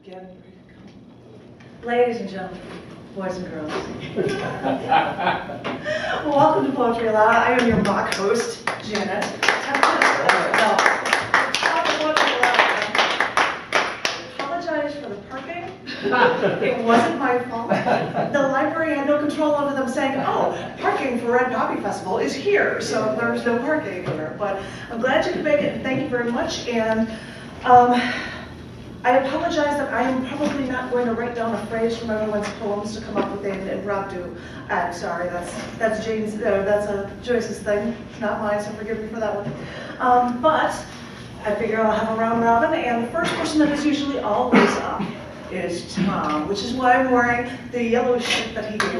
Getting ready to go. Ladies and gentlemen, boys and girls, welcome to Poetry Aloud. I am your mock host, Janet. No. Poetry Aloud. I apologize for the parking. It wasn't my fault. The library had no control over them saying, oh, parking for Red Poppy Festival is here, so there's no parking here. But I'm glad you could make it, and thank you very much. And I apologize that I am probably not going to write down a phrase from everyone's poems to come up with an impromptu. I'm sorry, that's Jane's. That's Joyce's thing, not mine. So forgive me for that one. But I figure I'll have a round robin, and the first person that is usually always up is Thom, which is why I'm wearing the yellow shirt that he gave me.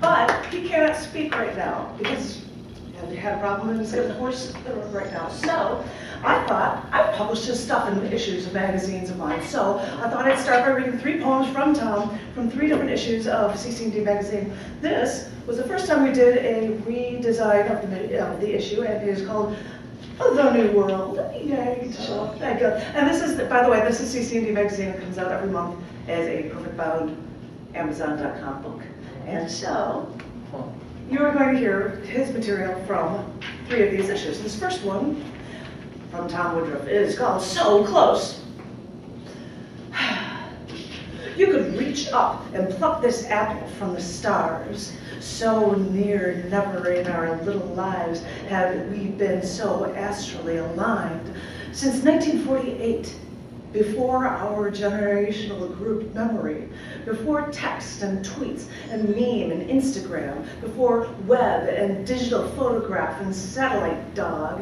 But he cannot speak right now because he had a problem and he's got a horse right now. So I thought, I've published his stuff in issues of magazines of mine, so I thought I'd start by reading 3 poems from Thom from 3 different issues of cc&d magazine. This was the first time we did a redesign of the issue, and it is called The New World. Yay! So, thank you. And this is, by the way, this is cc&d magazine. It comes out every month as a perfect bound Amazon.com book. And so, you are going to hear his material from 3 of these issues. This first one, from Thom Woodruff, is called So Close. You could reach up and pluck this apple from the stars. So near, never in our little lives have we been so astrally aligned. Since 1948, before our generational group memory, before text and tweets and meme and Instagram, before web and digital photograph and satellite dog,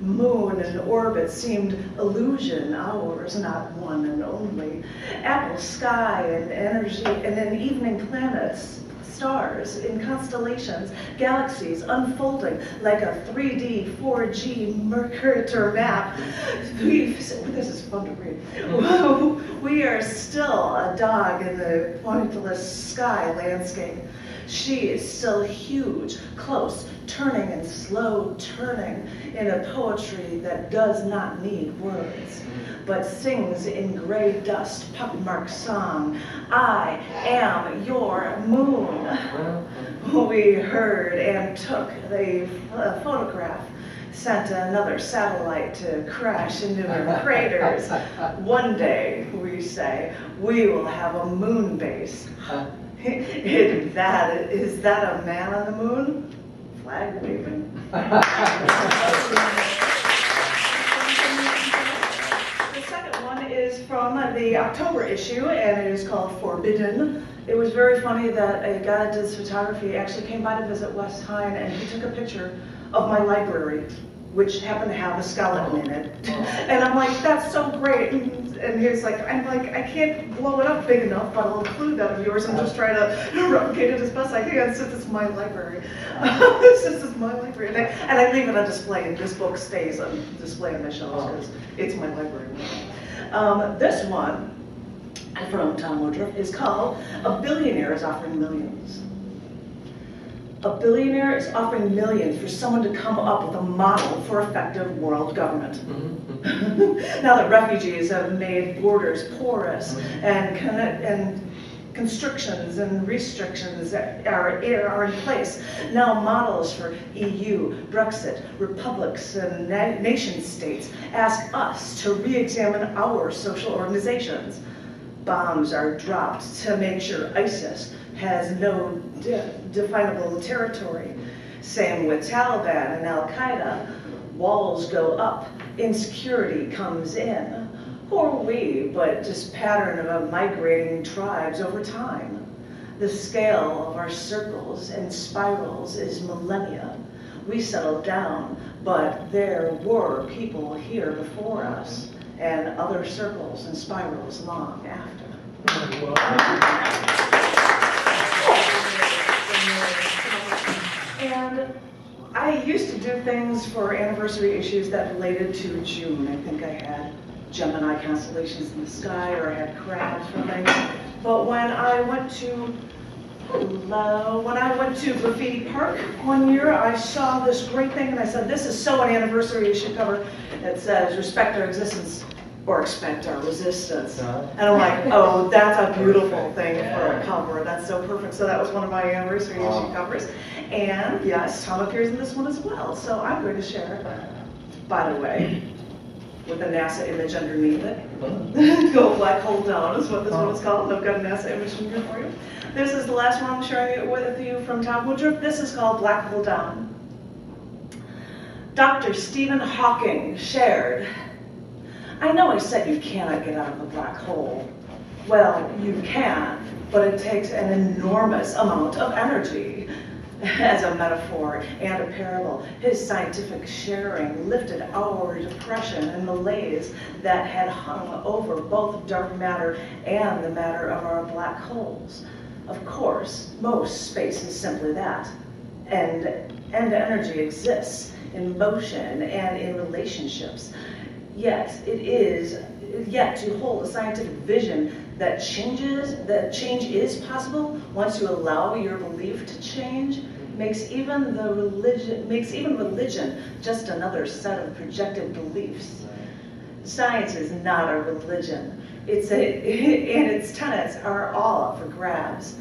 moon and orbit seemed illusion, ours, not one and only. Apple sky and energy, and then evening planets, stars in constellations, galaxies unfolding like a 3D, 4G Mercator map. This is fun to read. We are still a dog in the pointless sky landscape. She is still huge, close, turning and slow turning in a poetry that does not need words, but sings in gray dust pockmarked song. I am your moon. We heard and took the photograph, sent another satellite to crash into her craters. One day, we say, we will have a moon base. Is that a man on the moon? Flag waving? The second one is from the October issue, and it is called Forbidden. It was very funny that a guy that does photography actually came by to visit West Hine, and he took a picture of my library, which happened to have a skeleton in it. And I'm like, that's so great. And he was like, I can't blow it up big enough, but I'll include that of yours and just try to replicate it as best I can since it's my library. Since it's my library. And I leave it on display, and this book stays on display on my shelves because it's my library. This one, from Thom Woodruff, is called A Billionaire is Offering Millions. A billionaire is offering millions for someone to come up with a model for effective world government. Now that refugees have made borders porous and constrictions and restrictions are in place, now models for EU, Brexit, republics, and nation states ask us to re-examine our social organizations. Bombs are dropped to make sure ISIS has no definable territory. Same with Taliban and Al-Qaeda. Walls go up, insecurity comes in. Who are we but just pattern of migrating tribes over time? The scale of our circles and spirals is millennia. We settled down, but there were people here before us, and other circles and spirals long after. And I used to do things for anniversary issues that related to June. I think I had Gemini constellations in the sky, or I had crabs or things. But when I went to Graffiti Park one year, I saw this great thing, and I said, this is so an anniversary issue cover. It says, respect our existence, or expect our resistance. And I'm like, oh, that's a beautiful thing for a cover. That's so perfect. So that was one of my anniversary issue covers. And yes, Thom appears in this one as well. So I'm going to share, by the way, with a NASA image underneath it. Go Black Hole Down is what this one is called. I've got a NASA image in here for you. This is the last one I'm sharing it with you from Thom Woodruff. This is called Black Hole Down. Dr. Stephen Hawking shared, I know I said you cannot get out of a black hole. Well, you can, but it takes an enormous amount of energy. As a metaphor and a parable, his scientific sharing lifted our depression and malaise that had hung over both dark matter and the matter of our black holes. Of course, most space is simply that. And energy exists in motion and in relationships. Yet to hold a scientific vision that change is possible once you allow your belief to change makes even religion just another set of projected beliefs. Science is not a religion. And its tenets are all up for grabs.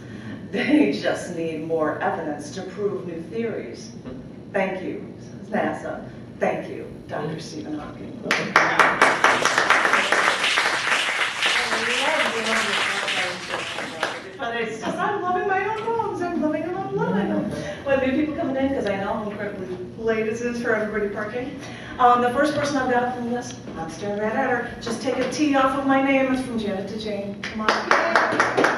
They just need more evidence to prove new theories. Thank you, NASA. Thank you, Dr. Stephen Hawking. But it's just, I'm loving my own poems. I'm loving them, I'm loving them. When new people coming in, because I know how incredibly late it is for everybody parking. The first person I've got up on the list, I'm staring right at her. Just take a T off of my name. It's from Janet to Jane. Come on.